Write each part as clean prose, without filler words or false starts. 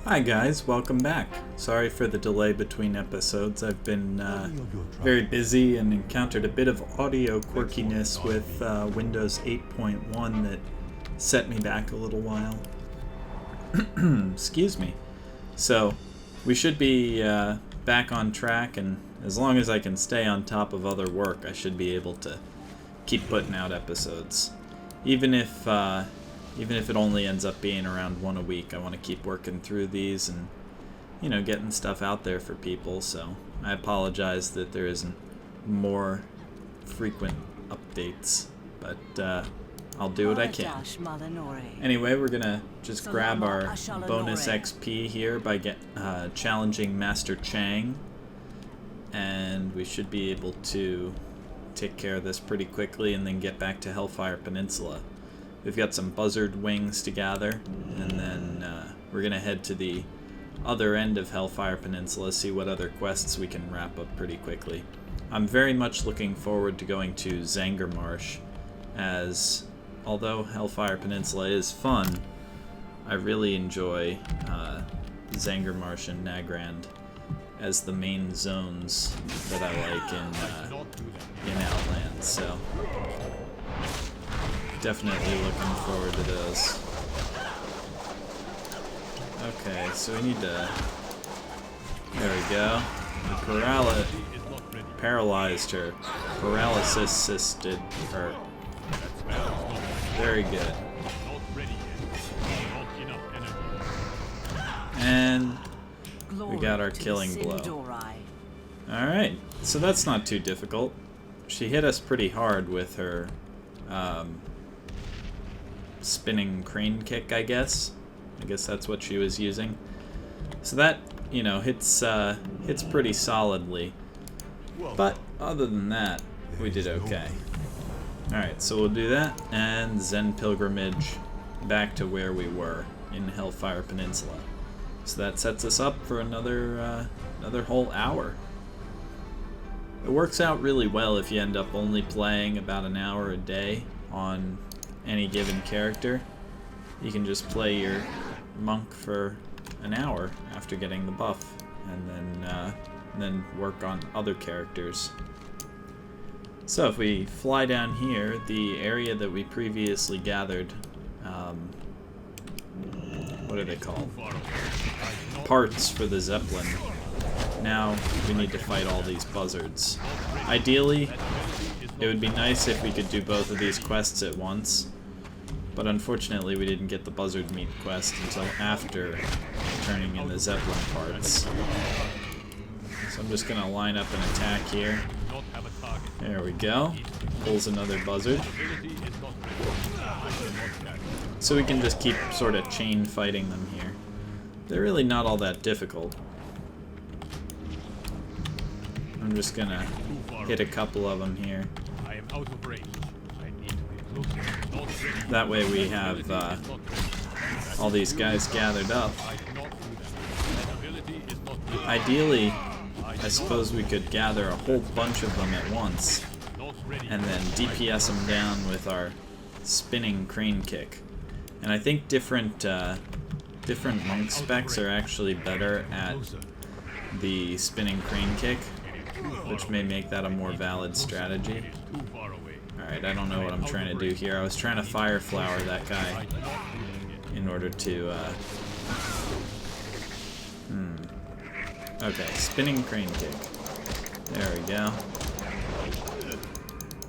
Hi guys, welcome back. Sorry for the delay between episodes. I've been very busy and encountered a bit of audio quirkiness with Windows 8.1 that set me back a little while. Excuse me. So, we should be back on track, and as long as I can stay on top of other work, I should be able to keep putting out episodes. Even if it only ends up being around one a week, I want to keep working through these and, getting stuff out there for people. So I apologize that there isn't more frequent updates, but I'll do what I can. Anyway, we're gonna just grab our bonus XP here by challenging Master Chang, and we should be able to take care of this pretty quickly and then get back to Hellfire Peninsula. We've got some buzzard wings to gather, and then we're going to head to the other end of Hellfire Peninsula, see what other quests we can wrap up pretty quickly. I'm very much looking forward to going to Zangarmarsh, as although Hellfire Peninsula is fun, I really enjoy Zangarmarsh and Nagrand as the main zones that I like in Outlands, so definitely looking forward to those. Okay, so we need to... There we go. The paralyzed her. Paralysis assisted her. Very good. And we got our killing blow. Alright, so that's not too difficult. She hit us pretty hard with her spinning crane kick, I guess. I guess that's what she was using. So that, hits pretty solidly. But other than that, we did okay. Alright, so we'll do that, and Zen Pilgrimage back to where we were in Hellfire Peninsula. So that sets us up for another whole hour. It works out really well if you end up only playing about an hour a day on any given character. You can just play your monk for an hour after getting the buff, and then work on other characters. So if we fly down here, the area that we previously gathered, what are they called? Parts for the Zeppelin. Now we need to fight all these buzzards. Ideally, it would be nice if we could do both of these quests at once, but unfortunately we didn't get the buzzard meat quest until after turning in the Zeppelin parts. So I'm just gonna line up an attack here. There we go. Pulls another buzzard. So we can just keep sort of chain fighting them here. They're really not all that difficult. I'm just gonna hit a couple of them here. That way we have all these guys gathered up. Ideally, I suppose we could gather a whole bunch of them at once and then DPS them down with our spinning crane kick. And I think different monk specs are actually better at the spinning crane kick, which may make that a more valid strategy. Alright, I don't know what I'm trying to do here. I was trying to fire flower that guy in order to, Okay, spinning crane kick. There we go.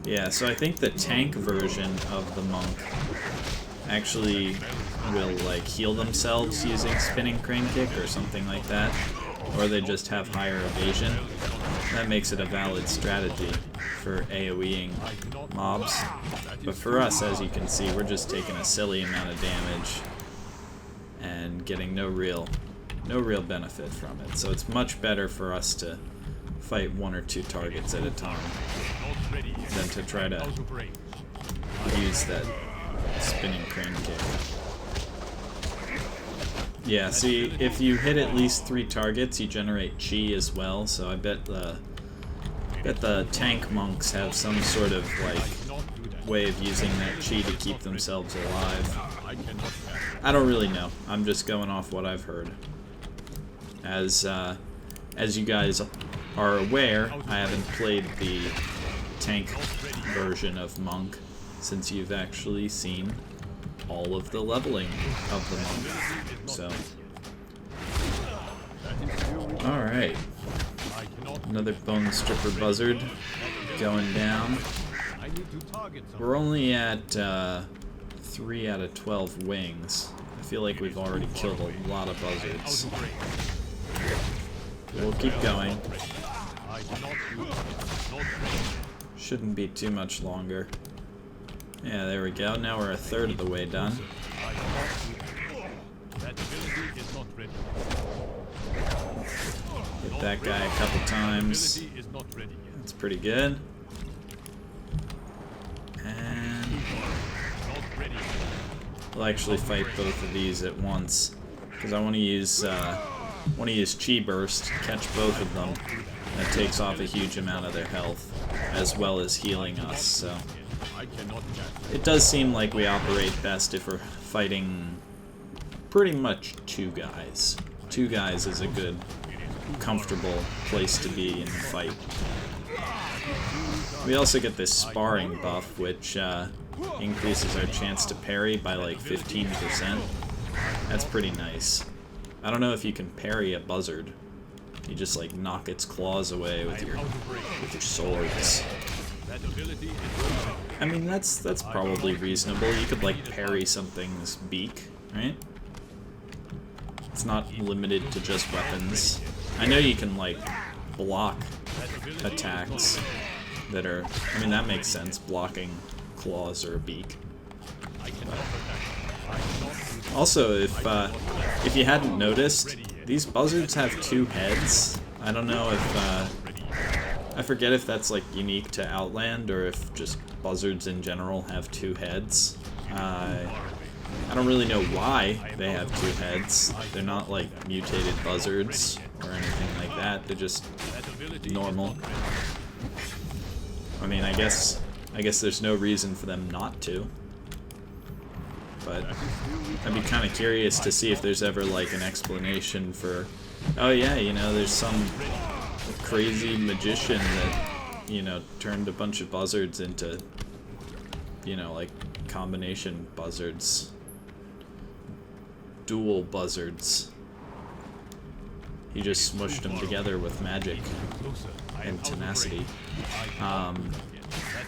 Yeah, so I think the tank version of the monk actually will, heal themselves using spinning crane kick or something like that. Or they just have higher evasion. That makes it a valid strategy for AoEing mobs. But for us, as you can see, we're just taking a silly amount of damage and getting no real benefit from it. So it's much better for us to fight one or two targets at a time than to try to use that spinning crane kick. Yeah, see, if you hit at least 3 targets, you generate chi as well, so I bet the tank monks have some sort of, way of using that chi to keep themselves alive. I don't really know. I'm just going off what I've heard. As you guys are aware, I haven't played the tank version of Monk since you've actually seen all of the leveling of the Monk. So, alright. Another Bone Stripper Buzzard going down. We're only at 3 out of 12 wings. I feel like we've already killed a lot of buzzards. We'll keep going. Shouldn't be too much longer. Yeah, there we go. Now we're a third of the way done. Hit that guy a couple times. That's pretty good. And we'll actually fight both of these at once because I want to use Chi Burst, catch both of them. That takes off a huge amount of their health, as well as healing us. So it does seem like we operate best if we're fighting pretty much 2 guys. 2 guys is a good, comfortable place to be in the fight. We also get this sparring buff, which increases our chance to parry by like 15%. That's pretty nice. I don't know if you can parry a buzzard. You just like knock its claws away with your swords. I mean, that's probably reasonable. You could like parry something's beak, right? It's not limited to just weapons. I know you can like block attacks that are, I mean, that makes sense, blocking claws or a beak. Also, if you hadn't noticed, these buzzards have 2 heads. I don't know if, I forget if that's like unique to Outland or if just buzzards in general have 2 heads. I don't really know why they have 2 heads. They're not like mutated buzzards or anything like that. They're just normal. I mean, I guess there's no reason for them not to. But I'd be kind of curious to see if there's ever like an explanation for, oh yeah, you know, there's some crazy magician that, you know, turned a bunch of buzzards into, you know, like combination buzzards. Dual buzzards. He just smushed them together with magic and tenacity.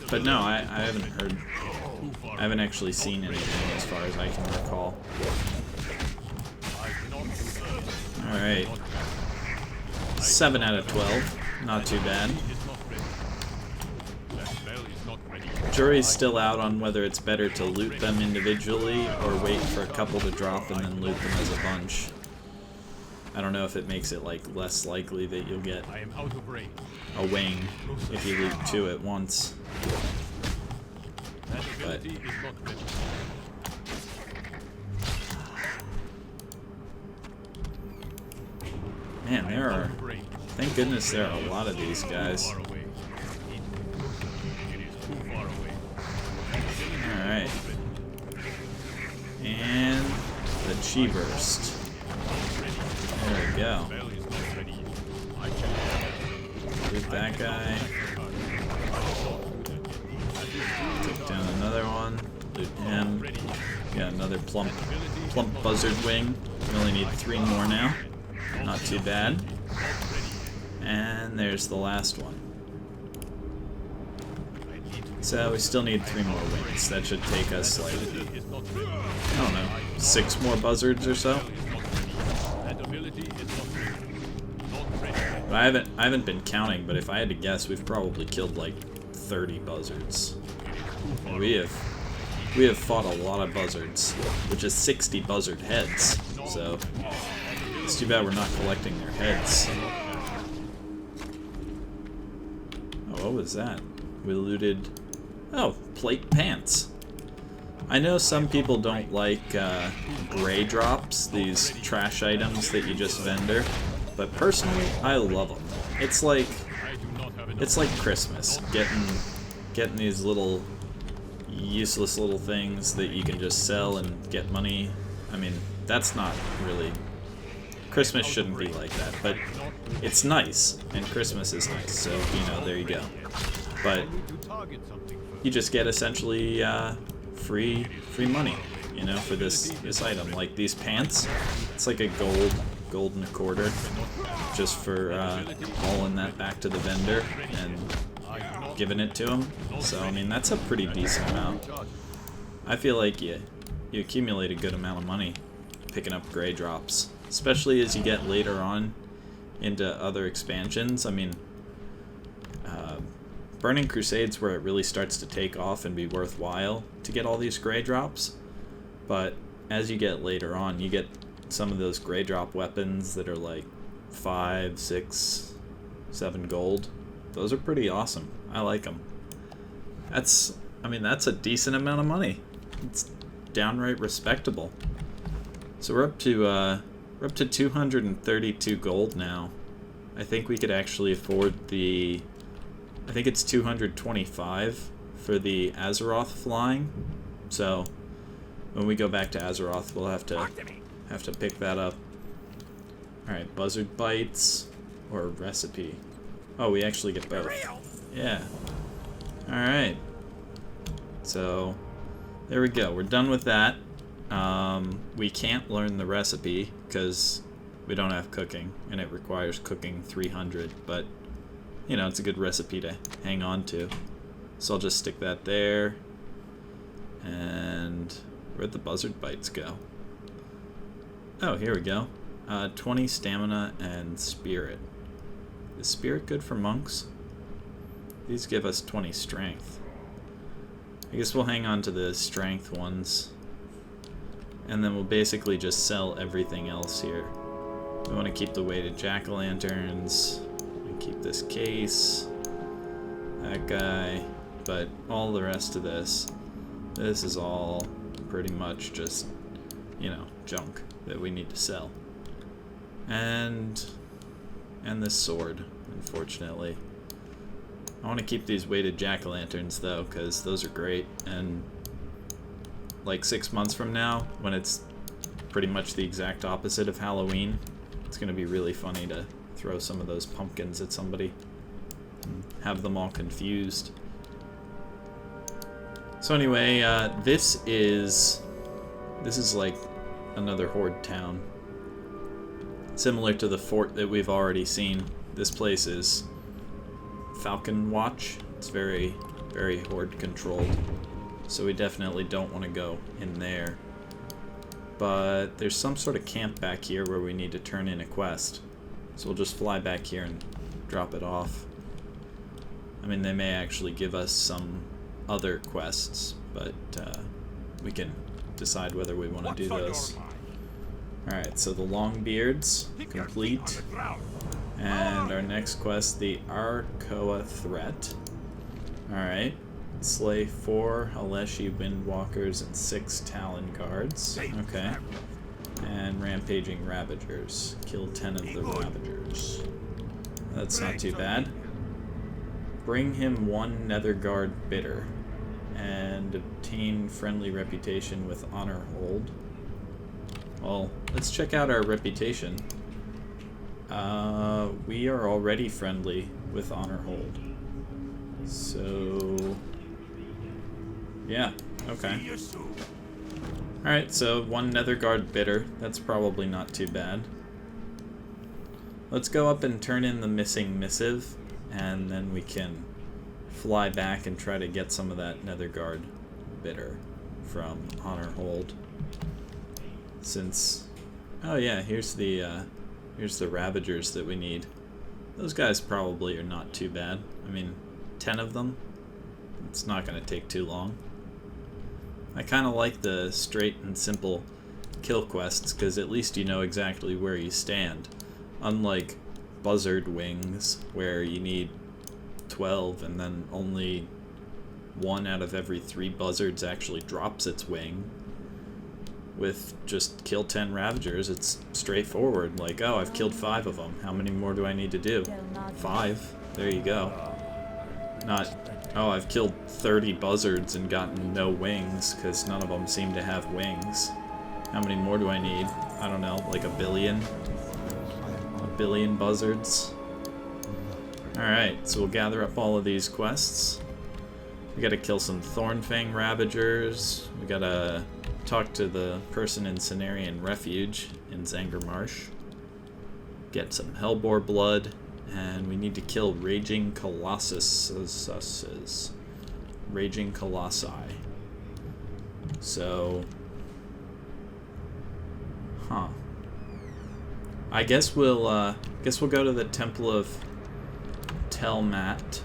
But no, I haven't actually seen anything as far as I can recall. Alright. 7 out of 12. Not too bad. Jury's still out on whether it's better to loot them individually or wait for a couple to drop and then loot them as a bunch. I don't know if it makes it like less likely that you'll get a wing if you loot 2 at once. But man, there are, thank goodness there are a lot of these guys. Alright. And the Chi Burst. There we go. Loot that guy. Take down another one. Loot him. Got another plump buzzard wing. We only need 3 more now. Not too bad. And there's the last one. So we still need 3 more wings. That should take us like, I don't know, 6 more buzzards or so. But I haven't been counting, but if I had to guess, we've probably killed like 30 buzzards. And we have fought a lot of buzzards, which is 60 buzzard heads. So it's too bad we're not collecting their heads. Oh, what was that? We looted, oh, plate pants. I know some people don't like gray drops, these trash items that you just vendor, but personally, I love them. It's like Christmas, getting these little useless little things that you can just sell and get money. I mean, that's not really Christmas shouldn't be like that, but it's nice, and Christmas is nice, so, you know, there you go. But you just get essentially free money, you know, for this item. Like these pants, it's like a gold and a quarter, just for hauling that back to the vendor and giving it to him. So I mean, that's a pretty decent amount. I feel like you accumulate a good amount of money picking up gray drops, especially as you get later on into other expansions. I mean, Burning Crusade's where it really starts to take off and be worthwhile to get all these gray drops, but as you get later on, you get some of those gray drop weapons that are like 5, 6, 7 gold. Those are pretty awesome. I like them. That's a decent amount of money. It's downright respectable. So we're up to 232 gold now. I think we could actually afford I think it's 225 for the Azeroth flying. So when we go back to Azeroth, we'll have to pick that up. All right, buzzard bites or recipe. Oh, we actually get both. Yeah. All right. So there we go. We're done with that. We can't learn the recipe because we don't have cooking, and it requires cooking 300, but you know, it's a good recipe to hang on to. So I'll just stick that there. And where'd the buzzard bites go? Oh, here we go. 20 stamina and spirit. Is spirit good for monks? These give us 20 strength. I guess we'll hang on to the strength ones. And then we'll basically just sell everything else here. We want to keep the weighted jack-o'-lanterns. Keep this case. That guy. But all the rest of this is all pretty much just, you know, junk that we need to sell. And this sword, unfortunately. I want to keep these weighted jack-o'-lanterns though, because those are great. And like 6 months from now, when it's pretty much the exact opposite of Halloween, it's going to be really funny to throw some of those pumpkins at somebody and have them all confused. So anyway, this is like another horde town, similar to the fort that we've already seen. This place is Falcon Watch. It's very, very horde controlled, so we definitely don't want to go in there. But there's some sort of camp back here where we need to turn in a quest. So we'll just fly back here and drop it off. I mean, they may actually give us some other quests, but we can decide whether we want to do those. Alright, so the Longbeards, complete. And our next quest, the Arkoa Threat. Alright, slay 4 Haleshi Windwalkers and 6 Talon Guards. Okay. And Rampaging Ravagers. Kill 10 of the Ravagers. That's not too bad. Bring him 1 Netherguard Bitter. And obtain friendly reputation with Honor Hold. Well, let's check out our reputation. We are already friendly with Honor Hold. So yeah, okay. Alright, so 1 Netherguard Bitter. That's probably not too bad. Let's go up and turn in the missing missive, and then we can fly back and try to get some of that Netherguard Bitter from Honor Hold. Since, oh yeah, here's the Ravagers that we need. Those guys probably are not too bad. I mean, 10 of them, it's not going to take too long. I kind of like the straight and simple kill quests, because at least you know exactly where you stand. Unlike Buzzard Wings, where you need 12 and then only 1 out of every 3 buzzards actually drops its wing. With just kill 10 Ravagers, it's straightforward. Like, oh, I've killed 5 of them. How many more do I need to do? 5. There you go. Not, oh, I've killed 30 buzzards and gotten no wings, because none of them seem to have wings. How many more do I need? I don't know, like 1 billion? billion buzzards. Alright, so we'll gather up all of these quests. We gotta kill some Thornfang Ravagers. We gotta talk to the person in Cenarian Refuge in Zanger Marsh. Get some Hellboar blood. And we need to kill Raging Colossuses. Raging Colossi. So... Huh. I guess we'll go to the Temple of Telmat.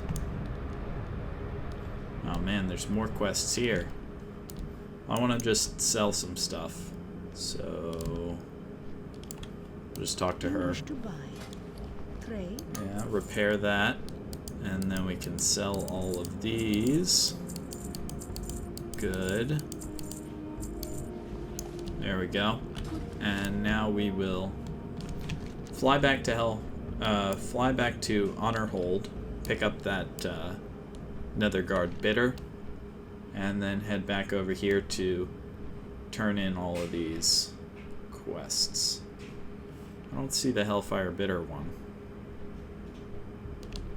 Oh man, there's more quests here. I want to just sell some stuff. So... just talk to her. Yeah, repair that. And then we can sell all of these. Good. There we go. And now we will fly back to Honor Hold, pick up that Netherguard Bitter, and then head back over here to turn in all of these quests. I don't see the Hellfire Bitter one.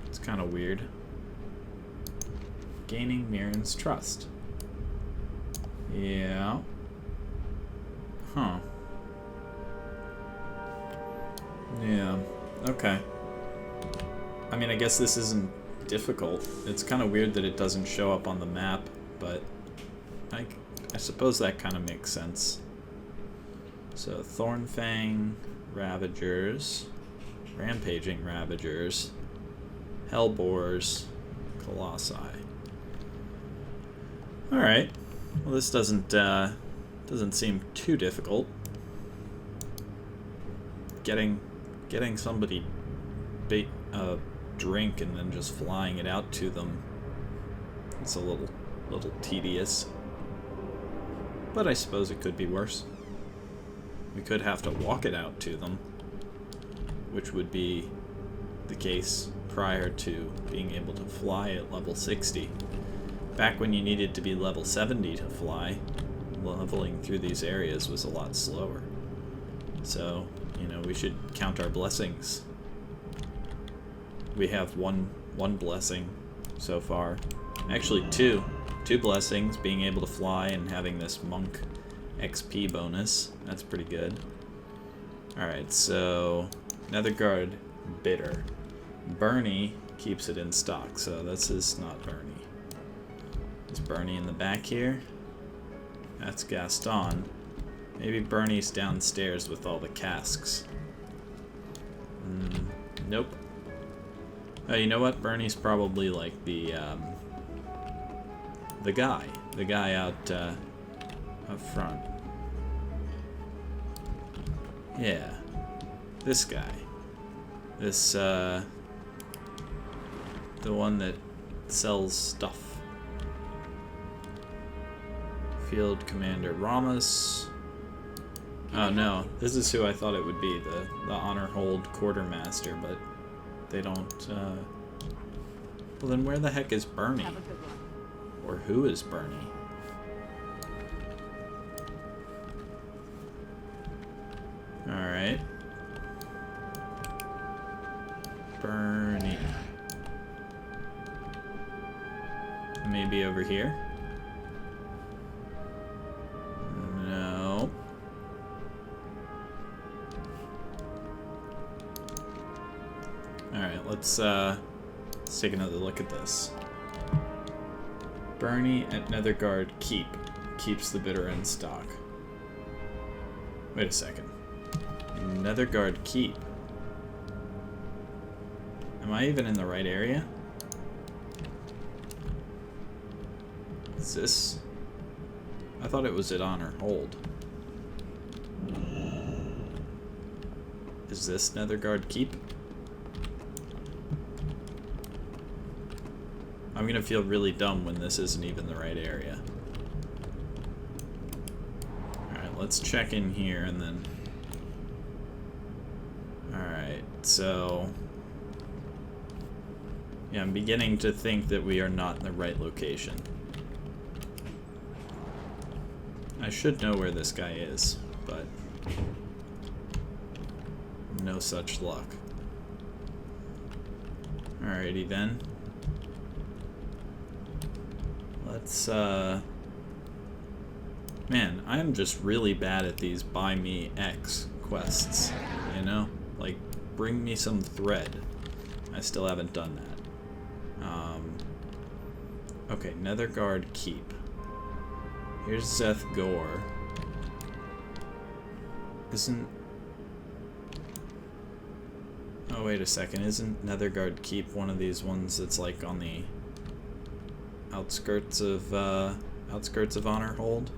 It's kind of weird. Gaining Mirren's trust. Yeah. Huh. Yeah. Okay. I mean, I guess this isn't difficult. It's kind of weird that it doesn't show up on the map, but I suppose that kind of makes sense. So, Thornfang Ravagers, Rampaging Ravagers, Hellboars, Colossi. Alright. Well, this doesn't seem too difficult. Getting somebody a drink and then just flying it out to them. It's a little tedious. But I suppose it could be worse. We could have to walk it out to them, which would be the case prior to being able to fly at level 60. Back when you needed to be level 70 to fly, leveling through these areas was a lot slower. So, you know, we should count our blessings. We have one blessing so far. Actually, two blessings, being able to fly and having this monk XP bonus. That's pretty good. Alright, so Netherguard Bitter. Bernie keeps it in stock, so this is not Bernie. Is Bernie in the back here? That's Gaston. Maybe Bernie's downstairs with all the casks. Nope. Oh, you know what? Bernie's probably like the guy out up front. Yeah, this guy. This the one that sells stuff. Field Commander Ramos. Oh no, this is who I thought it would be, the Honor Hold Quartermaster, but they don't, well then where the heck is Bernie? Or who is Bernie? Alright. Bernie. Maybe over here? No. Alright, let's take another look at this. Bernie at Netherguard Keep keeps the bitter in stock. Wait a second. Netherguard Keep. Am I even in the right area? Is this? I thought it was at Honor Hold. Is this Netherguard Keep? I'm gonna feel really dumb when this isn't even the right area. Alright, let's check in here and then... Alright, so... Yeah, I'm beginning to think that we are not in the right location. I should know where this guy is, but... no such luck. Alrighty then. Let's, man, I am just really bad at these buy me X quests, you know? Like, bring me some thread. I still haven't done that. Okay, Netherguard Keep. Here's Zeth Gore. Oh, wait a second. Isn't Netherguard Keep one of these ones that's like on the outskirts of Honorhold?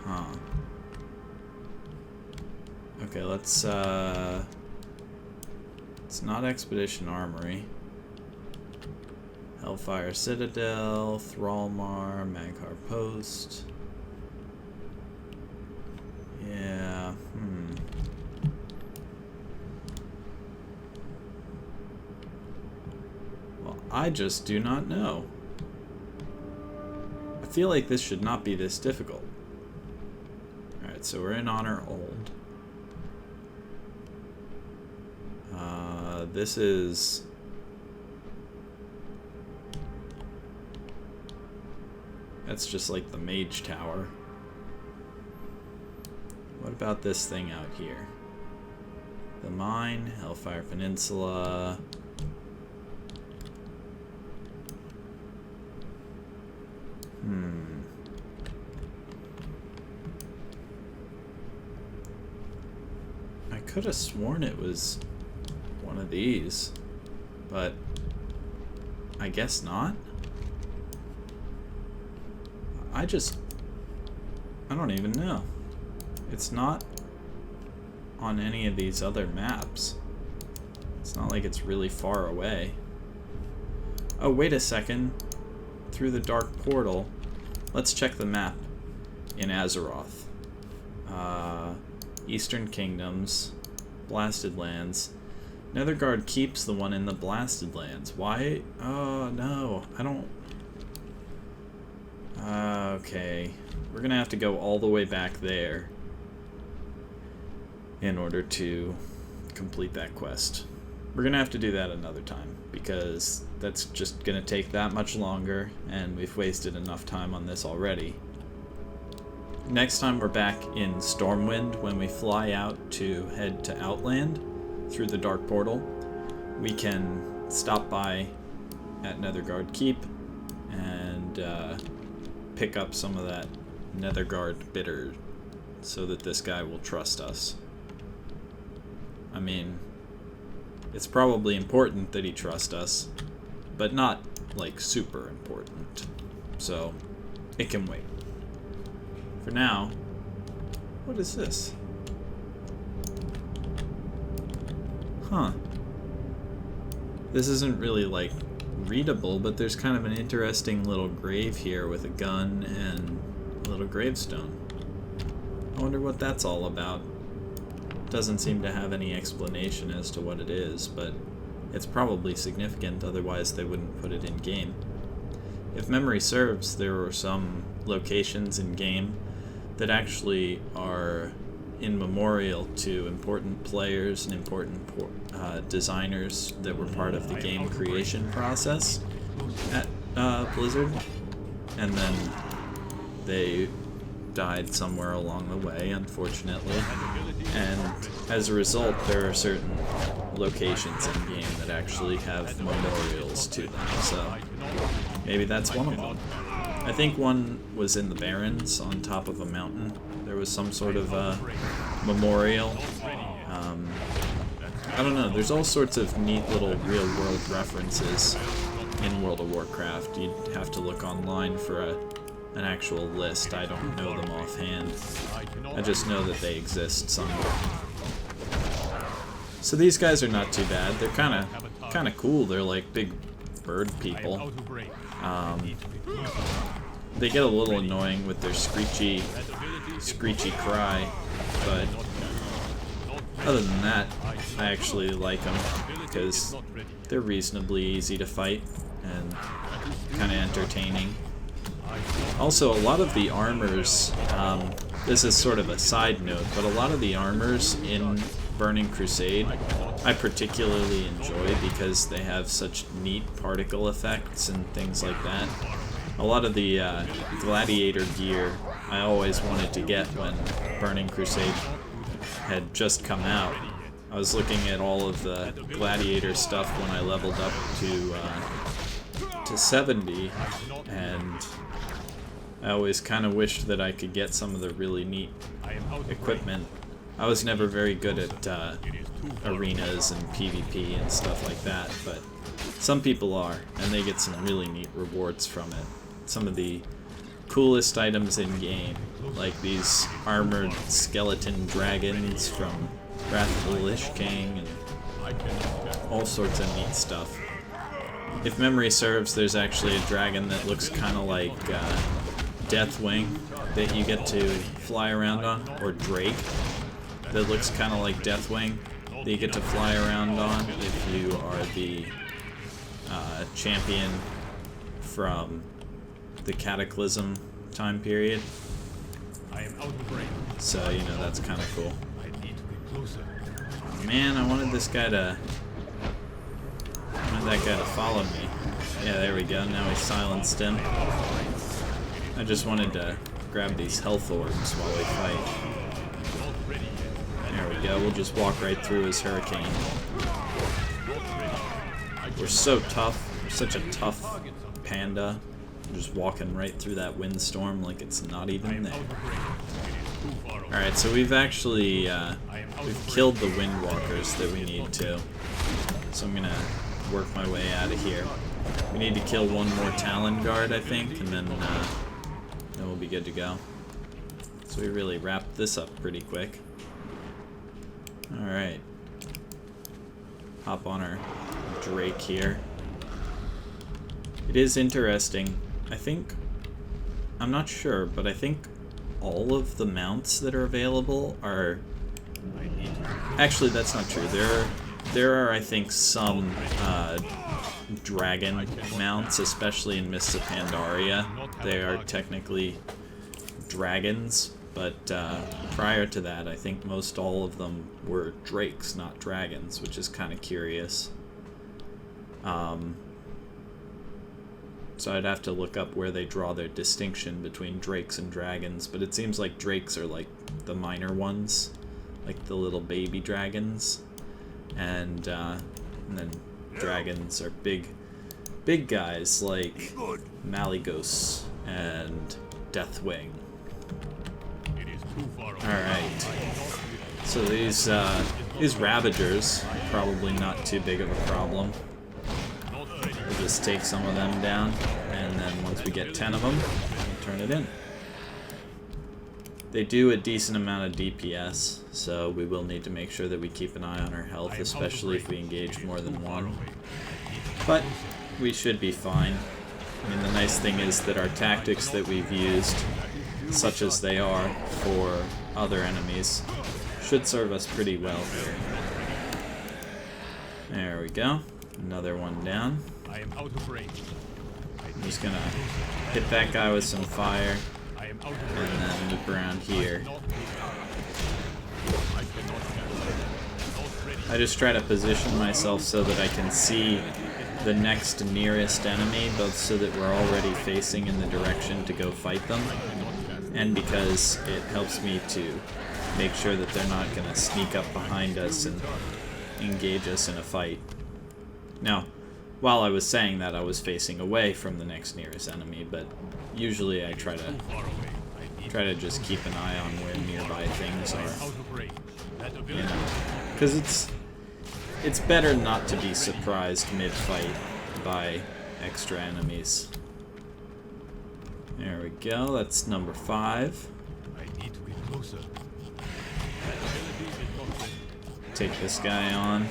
Huh. Okay, let's it's not Expedition Armory. Hellfire Citadel, Thrallmar, Maghar Post. Yeah, Well, I just do not know. I feel like this should not be this difficult. Alright, so we're in Honorhold. This is... That's just like the Mage Tower. What about this thing out here? The Mine, Hellfire Peninsula... I could have sworn it was one of these, but I guess not. I don't even know. It's not on any of these other maps. It's not like it's really far away. Oh, wait a second. Through the Dark Portal. Let's check the map in Azeroth. Eastern Kingdoms. Blasted Lands. Netherguard Keep's the one in the Blasted Lands. Why? Oh, no. I don't... Okay. We're gonna have to go all the way back there in order to complete that quest. We're gonna have to do that another time, because that's just gonna take that much longer, and we've wasted enough time on this already. Next time we're back in Stormwind, when we fly out to head to Outland through the Dark Portal, we can stop by at Netherguard Keep and pick up some of that Netherguard bitter so that this guy will trust us. I mean, it's probably important that he trust us, but not, like, super important. So, it can wait. For now, what is this? Huh. This isn't really, like, readable, but there's kind of an interesting little grave here with a gun and a little gravestone. I wonder what that's all about. Doesn't seem to have any explanation as to what it is, but it's probably significant, otherwise they wouldn't put it in game. If memory serves, there were some locations in game that actually are in memorial to important players and important designers that were part of the game creation process at Blizzard, and then they died somewhere along the way, unfortunately, and as a result there are certain locations in game that actually have memorials to them, so maybe that's one of them. I think one was in the Barrens on top of a mountain. There was some sort of memorial. I don't know, there's all sorts of neat little real-world references in World of Warcraft. You'd have to look online for an actual list. I don't know them offhand. I just know that they exist somewhere. So these guys are not too bad. They're kind of cool. They're like big bird people. They get a little annoying with their screechy cry, but other than that, I actually like them because they're reasonably easy to fight and kind of entertaining. Also, a lot of the armors this is sort of a side note, but a lot of the armors in Burning Crusade I particularly enjoy because they have such neat particle effects and things like that. A lot of the gladiator gear I always wanted to get when Burning Crusade had just come out. I was looking at all of the gladiator stuff when I leveled up to 70, and I always kind of wished that I could get some of the really neat equipment. I was never very good at arenas and PvP and stuff like that, but some people are, and they get some really neat rewards from it. Some of the coolest items in game, like these armored skeleton dragons from Wrath of the Lich King, and all sorts of neat stuff. If memory serves, there's actually a dragon that looks kind of like Deathwing that you get to fly around on, or Drake that looks kind of like Deathwing that you get to fly around on if you are the champion from the Cataclysm time period. So, you know, that's kind of cool. Man, I wanted that guy to follow me. Yeah, there we go. Now we silenced him. I just wanted to grab these health orbs while we fight. There we go. We'll just walk right through his hurricane. We're so tough. We're such a tough panda. We're just walking right through that windstorm like it's not even there. Alright, so we've actually we've killed the windwalkers that we need to. So I'm gonna work my way out of here. We need to kill one more Talon Guard, I think, and then we'll be good to go. So we really wrapped this up pretty quick. Alright. Hop on our Drake here. It is interesting. I think, I'm not sure, but I think all of the mounts that are available are... Actually, that's not true. There are, I think, some dragon mounts, especially in Mists of Pandaria. They are technically dragons, but prior to that, I think most all of them were drakes, not dragons, which is kind of curious. So I'd have to look up where they draw their distinction between drakes and dragons, but it seems like drakes are like the minor ones, like the little baby dragons, and then dragons are big guys like Malygos and Deathwing. Alright, so these Ravagers, probably not too big of a problem. We'll just take some of them down, and then once we get 10 of them, we'll turn it in. They do a decent amount of DPS, so we will need to make sure that we keep an eye on our health, especially if we engage more than one. But we should be fine. I mean, the nice thing is that our tactics that we've used, such as they are for other enemies, should serve us pretty well here. There we go. Another one down. I'm just gonna hit that guy with some fire, and then loop around here. I just try to position myself so that I can see the next nearest enemy, both so that we're already facing in the direction to go fight them, and because it helps me to make sure that they're not gonna sneak up behind us and engage us in a fight. Now, while I was saying that, I was facing away from the next nearest enemy, but usually I try to just keep an eye on where nearby things are. You know, because it's better not to be surprised mid-fight by extra enemies. There we go, that's number 5. Take this guy on.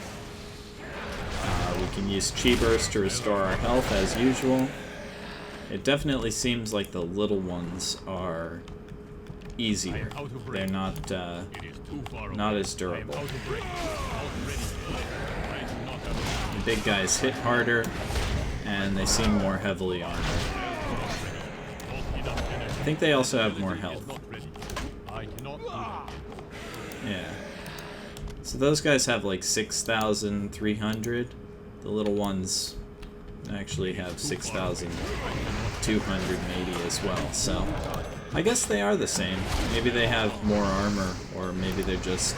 We can use Chi Burst to restore our health as usual. It definitely seems like the little ones are easier. They're not as durable. The big guys hit harder, and they seem more heavily armored. I think they also have more health. Yeah. So those guys have like 6,300. The little ones actually have 6,280 as well. So I guess they are the same. Maybe they have more armor, or maybe they're just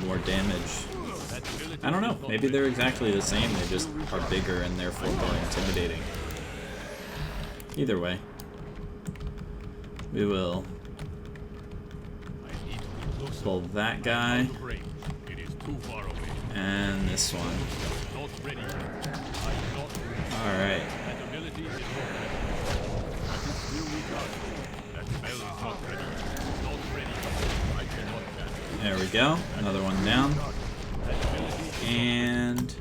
more damage. I don't know. Maybe they're exactly the same. They just are bigger and therefore more intimidating. Either way, we will pull that guy and this one. Alright. There we go. Another one down. And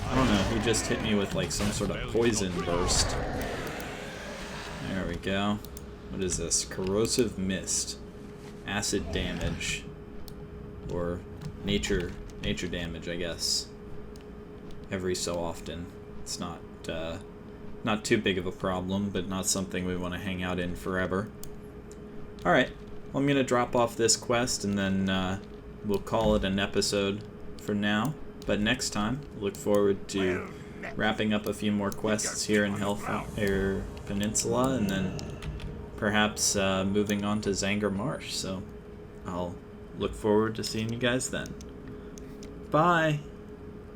I don't know, he just hit me with like some sort of poison burst. There we go. What is this? Corrosive mist. Acid damage. Or nature damage, I guess. Every so often. It's not too big of a problem, but not something we want to hang out in forever. Alright, well, I'm going to drop off this quest and then we'll call it an episode for now. But next time, look forward to wrapping up a few more quests here in Hellfire Peninsula and then perhaps moving on to Zanger Marsh. So I'll look forward to seeing you guys then. Bye!